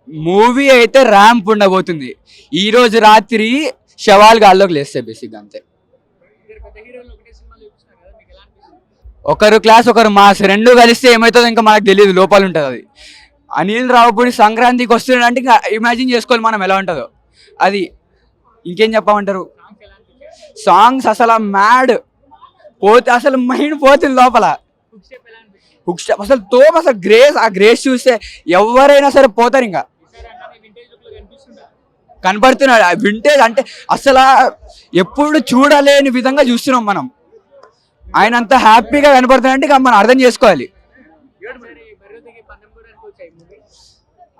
Movie అయితే ramp ఉండబోతుంది. ఈ రోజు రాత్రి శవాలు గాల్లోకి లేస్తాయి బేసిక్గా అంతే. ఒకరు క్లాస్ ఒకరు మాస్ రెండు కలిస్తే ఏమవుతుందో ఇంకా మనకు తెలియదు, లోపల ఉంటుంది అది. అనిల్ రావుపూడి సంక్రాంతికి వస్తున్నాడంటే ఇంకా ఇమాజిన్ చేసుకోవాలి మనం ఎలా ఉంటుందో అది. ఇంకేం చెప్పమంటారు, సాంగ్స్ అసలు మ్యాడ్ పోతే అసలు మైండ్ పోతుంది లోపల. హుక్ స్టెప్ అసలు తోపు, అసలు గ్రేస్, ఆ గ్రేస్ చూస్తే ఎవరైనా సరే పోతారు. ఇంకా కనపడుతున్నాడు వింటేజ్ అంటే అసలు ఎప్పుడు చూడలేని విధంగా చూస్తున్నాం మనం. ఆయన అంత హ్యాపీగా కనపడుతున్నాడంటే ఇక మనం అర్థం చేసుకోవాలి.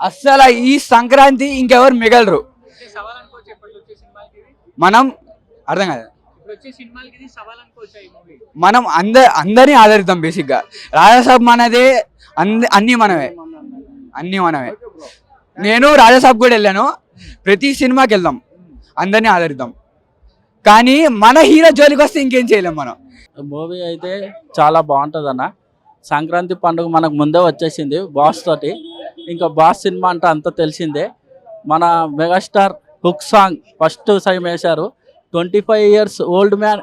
అస్సలు ఈ సంక్రాంతి ఇంకెవరు మిగలరు. మనం అర్థం కాదు, మనం అందరినీ ఆదరిద్దాం బేసిక్గా. రాజాసాబ్ మనదే, అన్నీ మనమే, అన్నీ మనమే. నేను రాజాసాబ్ కూడా వెళ్ళాను. ప్రతి సినిమాకి వెళ్దాం, అందరినీ ఆదరిద్దాం. కానీ మన హీరో జోలికి వస్తే ఇంకేం చేయలేం మనం. మూవీ అయితే చాలా బాగుంటుంది అన్న. సంక్రాంతి పండుగ మనకు ముందే వచ్చేసింది బాస్ తోటి. ఇంకా బాస్ సినిమా అంటే అంత తెలిసిందే. మన megastar hook song first time వేశారు. 25 years ఓల్డ్ మ్యాన్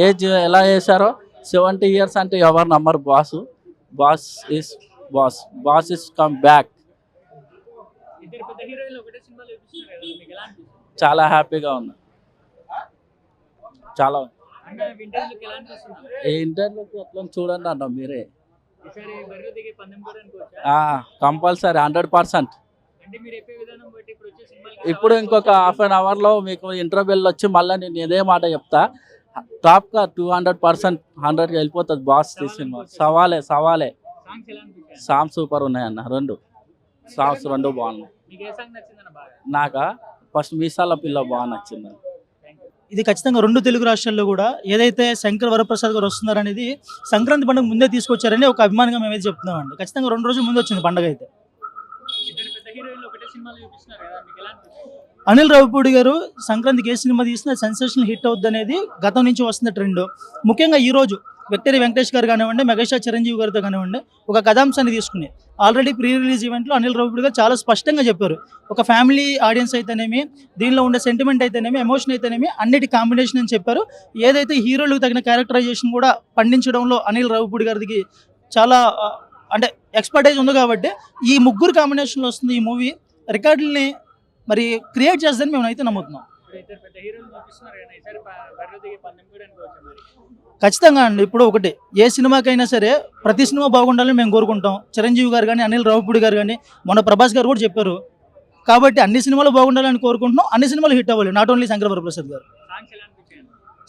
ఏజ్ ఎలా వేశారో 70 years అంటే ఎవరు నమ్మరు. Boss is come back. చాలా హ్యాపీగా ఉంది. చాలా ఇంటర్వ్యూకి అట్లా చూడండి అన్న మీరే. కంపల్సరీ 100%. ఇప్పుడు ఇంకొక హాఫ్ అన్ అవర్లో మీకు ఇంటర్వ్యూలు వచ్చి మళ్ళీ నేను ఇదే మాట చెప్తా. టాప్గా 200% 100కి వెళ్ళిపోతుంది బాస్ సినిమా. సవాలే సాంగ్స్ సూపర్ ఉన్నాయన్న. రెండు సాంగ్స్ బాగున్నాయి. నాకా ఫస్ట్ మీసాల పిల్ల బాగా నచ్చింది. ఇది ఖచ్చితంగా రెండు తెలుగు రాష్ట్రాల్లో కూడా ఏదైతే శంకర్ వరప్రసాద్ గారు వస్తున్నారనేది సంక్రాంతి పండుగ ముందే తీసుకొచ్చారని ఒక అభిమానంగా మేమైతే చెప్తున్నామండి. ఖచ్చితంగా 2 రోజుల ముందు వచ్చింది పండుగ అయితే. అనిల్ రావిపూడి గారు సంక్రాంతికి ఏ సినిమా తీసినా సెన్సేషనల్ హిట్ అవుద్ది అనేది గతం నుంచి వస్తున్న ట్రెండ్. ముఖ్యంగా ఈ రోజు విక్టరీ వెంకటేష్ గారు కానివ్వండి, మెగాస్టార్ చిరంజీవి గారితో కానివ్వండి, ఒక కథాంశాన్ని తీసుకుని ఆల్రెడీ ప్రీ రిలీజ్ ఈవెంట్లో అనిల్ రావిపూడి గారు చాలా స్పష్టంగా చెప్పారు. ఒక ఫ్యామిలీ ఆడియన్స్ అయితేనేమి, దీనిలో ఉండే సెంటిమెంట్ అయితేనేమి, ఎమోషన్ అయితేనేమి అన్నిటి కాంబినేషన్ అని చెప్పారు. ఏదైతే హీరోలకు తగిన క్యారెక్టరైజేషన్ కూడా పండించడంలో అనిల్ రావిపూడి గారికి చాలా అంటే ఎక్స్పర్టైజ్ ఉంది. కాబట్టి ఈ ముగ్గురు కాంబినేషన్లో వస్తుంది ఈ మూవీ. రికార్డుల్ని మరి క్రియేట్ చేస్తుందని మేము అయితే నమ్ముతున్నాం. ఖచ్చితంగా అండి. ఇప్పుడు ఒకటి, ఏ సినిమాకైనా సరే ప్రతి సినిమా బాగుండాలని మేము కోరుకుంటాం. చిరంజీవి గారు కానీ, అనిల్ రావిపూడి గారు కానీ, మొన్న ప్రభాస్ గారు కూడా చెప్పారు. కాబట్టి అన్ని సినిమాలు బాగుండాలని కోరుకుంటున్నాం. అన్ని సినిమాలు హిట్ అవ్వాలి, నాట్ ఓన్లీ శంకర్ వరప్రసాద్ గారు.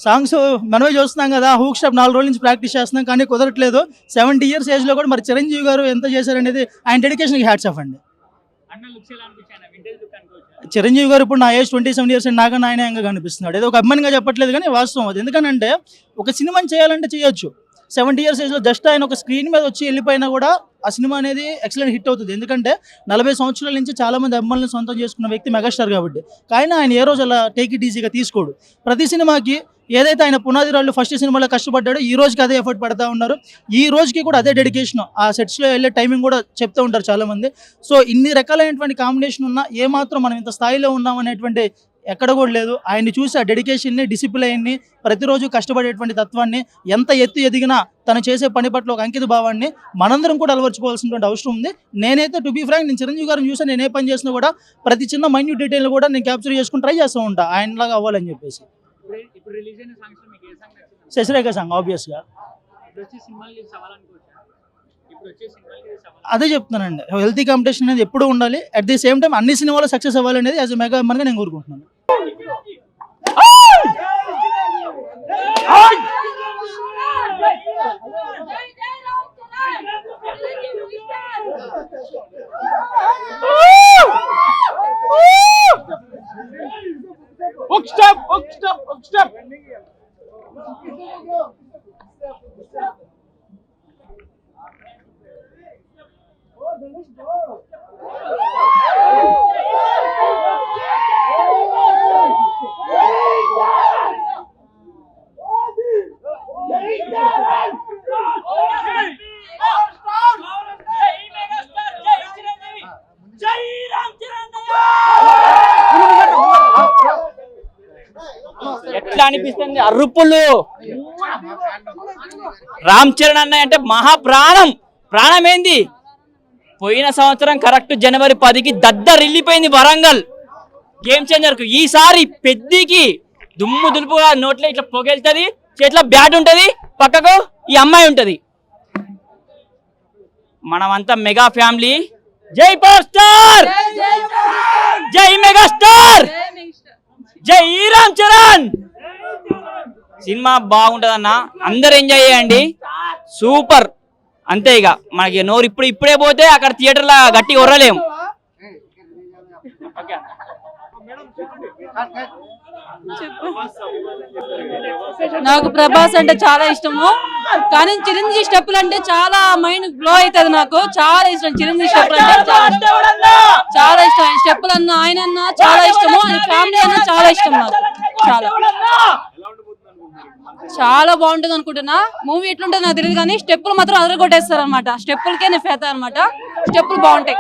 సాంగ్స్ మనమే చూస్తున్నాం కదా, హూక్ స్టెప్ 4 రోజుల నుంచి ప్రాక్టీస్ చేస్తున్నాం కానీ కుదరట్లేదు. 70 years ఏజ్లో కూడా మరి చిరంజీవి గారు ఎంత చేశారనేది ఆయన డెడికేషన్కి హ్యాట్స్ ఆఫ్ అండి. చిరంజీవి గారు ఇప్పుడు నా ఏజ్ 27 years అండి, నాకన్నా ఆయన యంగా కనిపిస్తున్నాడు. ఏదో ఒక అభిమానంగా చెప్పట్లేదు కానీ వాస్తవం అది. ఎందుకనంటే ఒక సినిమాని చేయాలంటే చేయొచ్చు. 70 years ఏజ్లో జస్ట్ ఆయన ఒక స్క్రీన్ మీద వచ్చి వెళ్ళిపోయినా కూడా ఆ సినిమా అనేది ఎక్సలెంట్ హిట్ అవుతుంది. ఎందుకంటే 40 సంవత్సరాల నుంచి చాలామంది అభిమానులను సొంతం చేసుకున్న వ్యక్తి మెగాస్టార్ కాబట్టి. కానీ ఆయన ఏ రోజు అలా టేక్ ఇట్ ఈజీగా తీసుకోడు. ప్రతి సినిమాకి ఏదైతే ఆయన పునాది రాళ్ళు ఫస్ట్ సినిమాలో కష్టపడ్డాడో ఈ రోజుకి అదే ఎఫర్ట్ పడతా ఉన్నారు. ఈ రోజుకి కూడా అదే డెడికేషన్. ఆ సెట్స్లో వెళ్ళే టైమింగ్ కూడా చెప్తూ ఉంటారు చాలామంది. సో ఇన్ని రకాలైనటువంటి కాంబినేషన్ ఉన్నా ఏమాత్రం మనం ఇంత స్థాయిలో ఉన్నాం అనేటువంటి ఎక్కడ కూడా లేదు. ఆయన్ని చూసి ఆ డెడికేషన్ని, డిసిప్లైన్ని, ప్రతిరోజు కష్టపడేటువంటి తత్వాన్ని, ఎంత ఎత్తు ఎదిగినా తను చేసే పని పట్ల ఒక అంకిత భావాన్ని మనందరం కూడా అలవర్చుకోవాల్సినటువంటి అవసరం ఉంది. నేనైతే టు బీ ఫ్రాంక్, నేను చిరంజీవి గారిని చూసి నేను ఏ పని చేసినా కూడా ప్రతి చిన్న మైన్యూట్ డీటెయిల్ కూడా నేను క్యాప్చర్ చేసుకుని ట్రై చేస్తూ ఉంటాను ఆయనలాగా అవ్వాలని చెప్పేసి. శశిరేఖ సాంగ్ ఆబ్వియస్గా అదే చెప్తున్నానండి. హెల్తీ కాంపిటీషన్ అనేది ఎప్పుడూ ఉండాలి. అట్ ది సేమ్ టైం అన్ని సినిమాలు సక్సెస్ అవ్వాలి అనేది యాజ్ మెగా అభిమానిగా నేను కోరుకుంటున్నాను. అనిపిస్తుంది. అరుపులు. రామ్ చరణ్ అన్నయ్య అంటే మహాప్రాణం. ప్రాణం ఏంది? పోయిన సంవత్సరం కరెక్ట్ జనవరి 10కి దద్దరిల్లిపోయింది వరంగల్ గేమ్ చేంజర్ కు. ఈసారి పెద్దికి దుమ్ము దులుపుగా నోట్లో ఇట్లా పొగెళ్తుంది, చేతిలో బ్యాట్ ఉంటది, పక్కకు ఈ అమ్మాయి ఉంటది. మనమంతా మెగా ఫ్యామిలీ. జై పవర్ స్టార్, జై మెగాస్టార్, జై రామ్ చరణ్. సినిమా బాగుంటదన్న, అందరు ఎంజాయ్ చేయండి. సూపర్. అంతే ఇక మనకి నోరు ఇప్పుడే పోతే అక్కడ థియేటర్లో గట్టి కొర్రలేము. నాకు ప్రభాస్ అంటే చాలా ఇష్టము, కానీ చిరంజీవి స్టెప్పులు అంటే చాలా మైండ్ గ్లో అవుతుంది. నాకు చాలా ఇష్టం చిరంజీవి స్టెప్పులు అంటే చాలా ఇష్టం. ఆయన స్టెప్పులు అన్నా, ఆయన అన్నా చాలా ఇష్టము, ఆయన ఫ్యామిలీ అన్నా చాలా ఇష్టం నాకు. చాలా బాగుంటుంది అనుకుంటున్నా. మూవీ ఎట్లుంటుంది నాకు తెలియదు, కానీ స్టెప్పులు మాత్రం అదరగొట్టేస్తారు అనమాట. స్టెప్పులకే నేను ఫేత అనమాట. స్టెప్పులు బాగుంటాయి.